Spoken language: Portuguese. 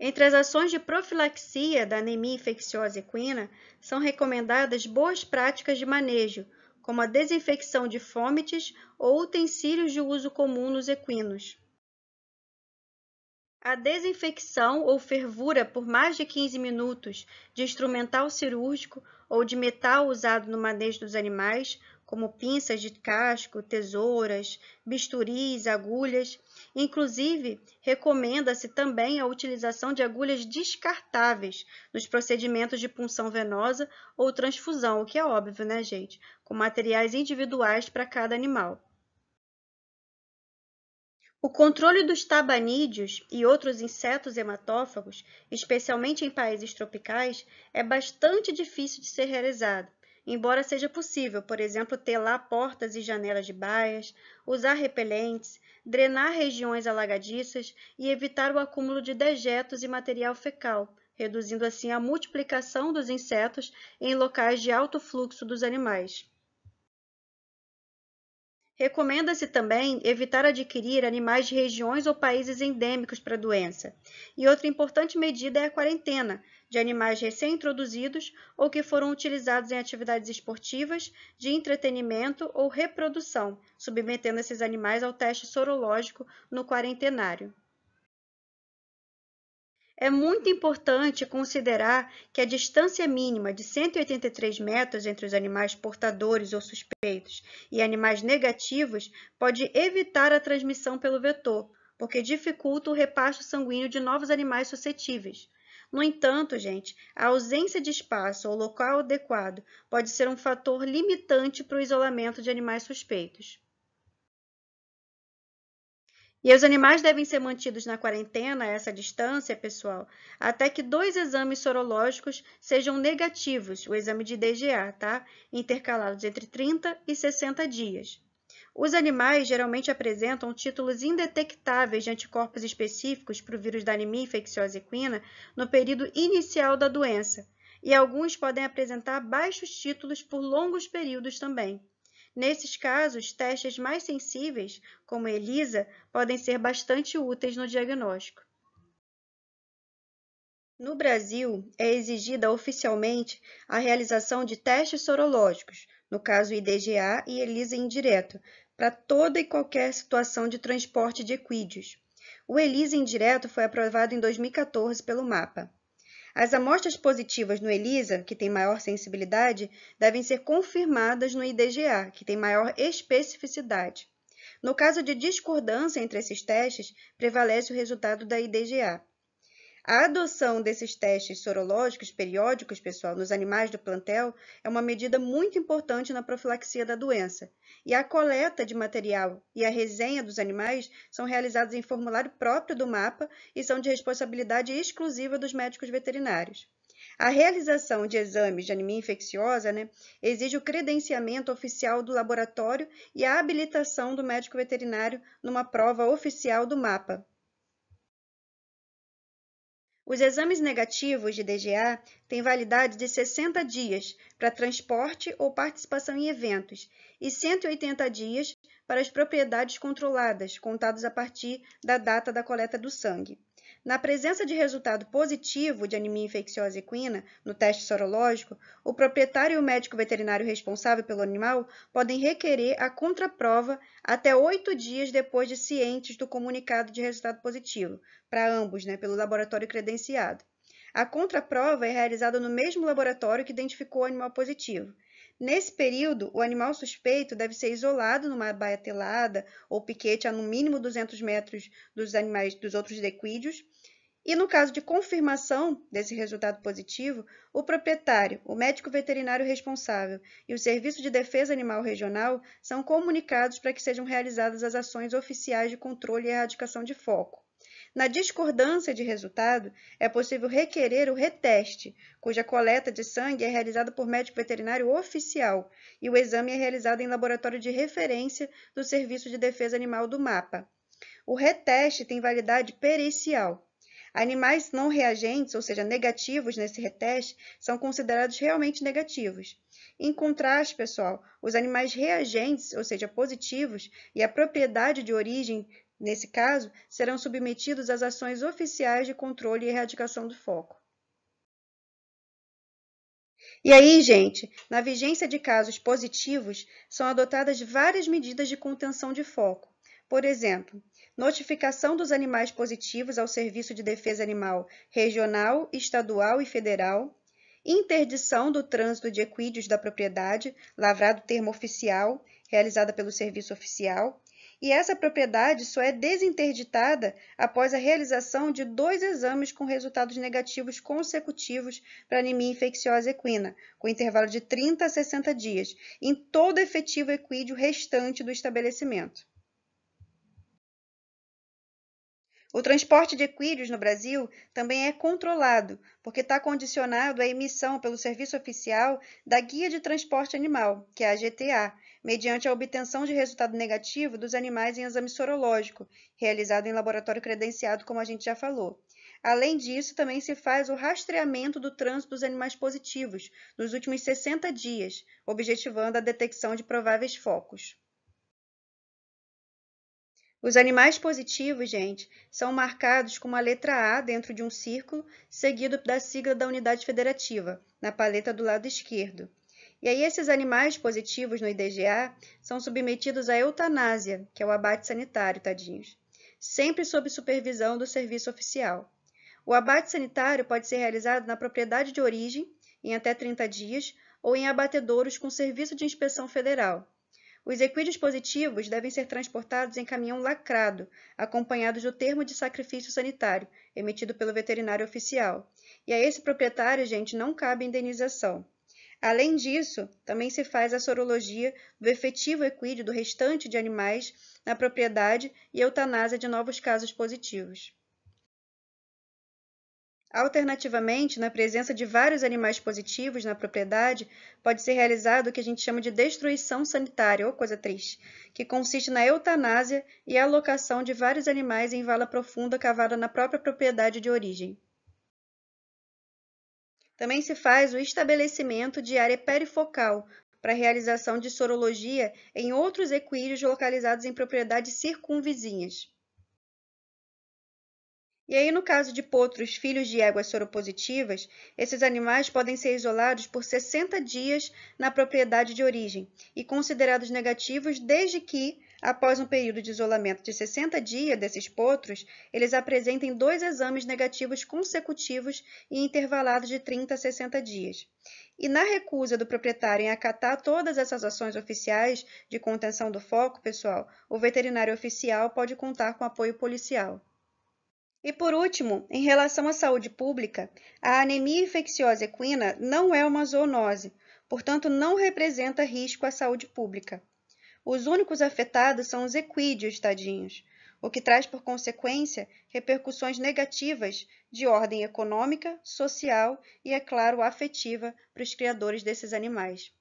Entre as ações de profilaxia da anemia infecciosa equina, são recomendadas boas práticas de manejo, como a desinfecção de fômites ou utensílios de uso comum nos equinos. A desinfecção ou fervura por mais de 15 minutos de instrumental cirúrgico ou de metal usado no manejo dos animais, como pinças de casco, tesouras, bisturis, agulhas. Inclusive, recomenda-se também a utilização de agulhas descartáveis nos procedimentos de punção venosa ou transfusão, o que é óbvio, né, gente? Com materiais individuais para cada animal. O controle dos tabanídeos e outros insetos hematófagos, especialmente em países tropicais, é bastante difícil de ser realizado, embora seja possível, por exemplo, telar portas e janelas de baias, usar repelentes, drenar regiões alagadiças e evitar o acúmulo de dejetos e material fecal, reduzindo assim a multiplicação dos insetos em locais de alto fluxo dos animais. Recomenda-se também evitar adquirir animais de regiões ou países endêmicos para a doença. E outra importante medida é a quarentena de animais recém-introduzidos ou que foram utilizados em atividades esportivas, de entretenimento ou reprodução, submetendo esses animais ao teste sorológico no quarentenário. É muito importante considerar que a distância mínima de 183 metros entre os animais portadores ou suspeitos e animais negativos pode evitar a transmissão pelo vetor, porque dificulta o repasto sanguíneo de novos animais suscetíveis. No entanto, gente, a ausência de espaço ou local adequado pode ser um fator limitante para o isolamento de animais suspeitos. E os animais devem ser mantidos na quarentena a essa distância, pessoal, até que 2 exames sorológicos sejam negativos, o exame de IgA, tá? Intercalados entre 30 e 60 dias. Os animais geralmente apresentam títulos indetectáveis de anticorpos específicos para o vírus da anemia infecciosa equina no período inicial da doença, e alguns podem apresentar baixos títulos por longos períodos também. Nesses casos, testes mais sensíveis, como a ELISA, podem ser bastante úteis no diagnóstico. No Brasil, é exigida oficialmente a realização de testes sorológicos, no caso IDGA e ELISA indireto, para toda e qualquer situação de transporte de equídeos. O ELISA indireto foi aprovado em 2014 pelo MAPA. As amostras positivas no ELISA, que tem maior sensibilidade, devem ser confirmadas no IDGA, que tem maior especificidade. No caso de discordância entre esses testes, prevalece o resultado da IDGA. A adoção desses testes sorológicos periódicos, pessoal, nos animais do plantel é uma medida muito importante na profilaxia da doença. E a coleta de material e a resenha dos animais são realizados em formulário próprio do MAPA e são de responsabilidade exclusiva dos médicos veterinários. A realização de exames de anemia infecciosa, exige o credenciamento oficial do laboratório e a habilitação do médico veterinário numa prova oficial do MAPA. Os exames negativos de DGA têm validade de 60 dias para transporte ou participação em eventos e 180 dias para as propriedades controladas, contados a partir da data da coleta do sangue. Na presença de resultado positivo de anemia infecciosa equina no teste sorológico, o proprietário e o médico veterinário responsável pelo animal podem requerer a contraprova até 8 dias depois de cientes do comunicado de resultado positivo, para ambos, pelo laboratório credenciado. A contraprova é realizada no mesmo laboratório que identificou o animal positivo. Nesse período, o animal suspeito deve ser isolado numa baia telada ou piquete a no mínimo 200 metros dos outros equídeos. E no caso de confirmação desse resultado positivo, o proprietário, o médico veterinário responsável e o Serviço de Defesa Animal Regional são comunicados para que sejam realizadas as ações oficiais de controle e erradicação de foco. Na discordância de resultado, é possível requerer o reteste, cuja coleta de sangue é realizada por médico veterinário oficial e o exame é realizado em laboratório de referência do Serviço de Defesa Animal do MAPA. O reteste tem validade pericial. Animais não reagentes, ou seja, negativos nesse reteste, são considerados realmente negativos. Em contraste, pessoal, os animais reagentes, ou seja, positivos, e a propriedade de origem Nesse caso, serão submetidos às ações oficiais de controle e erradicação do foco. E aí, gente, na vigência de casos positivos, são adotadas várias medidas de contenção de foco. Por exemplo, notificação dos animais positivos ao Serviço de Defesa Animal regional, estadual e federal, interdição do trânsito de equídeos da propriedade, lavrado termo oficial, realizada pelo serviço oficial, e essa propriedade só é desinterditada após a realização de 2 exames com resultados negativos consecutivos para anemia infecciosa equina, com intervalo de 30 a 60 dias, em todo efetivo equídeo restante do estabelecimento. O transporte de equídeos no Brasil também é controlado, porque está condicionado à emissão pelo Serviço Oficial da Guia de Transporte Animal, que é a GTA, mediante a obtenção de resultado negativo dos animais em exame sorológico, realizado em laboratório credenciado, como a gente já falou. Além disso, também se faz o rastreamento do trânsito dos animais positivos nos últimos 60 dias, objetivando a detecção de prováveis focos. Os animais positivos, gente, são marcados com uma letra A dentro de um círculo, seguido da sigla da unidade federativa, na paleta do lado esquerdo. E aí esses animais positivos no IDGA são submetidos à eutanásia, que é o abate sanitário, tadinhos, sempre sob supervisão do serviço oficial. O abate sanitário pode ser realizado na propriedade de origem, em até 30 dias, ou em abatedouros com serviço de inspeção federal. Os equídeos positivos devem ser transportados em caminhão lacrado, acompanhados do termo de sacrifício sanitário, emitido pelo veterinário oficial. E a esse proprietário, gente, não cabe indenização. Além disso, também se faz a sorologia do efetivo equídeo do restante de animais na propriedade e eutanásia de novos casos positivos. Alternativamente, na presença de vários animais positivos na propriedade, pode ser realizado o que a gente chama de destruição sanitária, ou coisa triste, que consiste na eutanásia e alocação de vários animais em vala profunda cavada na própria propriedade de origem. Também se faz o estabelecimento de área perifocal para a realização de sorologia em outros equídeos localizados em propriedades circunvizinhas. E aí, no caso de potros filhos de éguas soropositivas, esses animais podem ser isolados por 60 dias na propriedade de origem e considerados negativos desde que, após um período de isolamento de 60 dias desses potros, eles apresentem 2 exames negativos consecutivos e intervalados de 30 a 60 dias. E na recusa do proprietário em acatar todas essas ações oficiais de contenção do foco, pessoal, o veterinário oficial pode contar com apoio policial. E por último, em relação à saúde pública, a anemia infecciosa equina não é uma zoonose, portanto não representa risco à saúde pública. Os únicos afetados são os equídeos, tadinhos, o que traz por consequência repercussões negativas de ordem econômica, social e, é claro, afetiva para os criadores desses animais.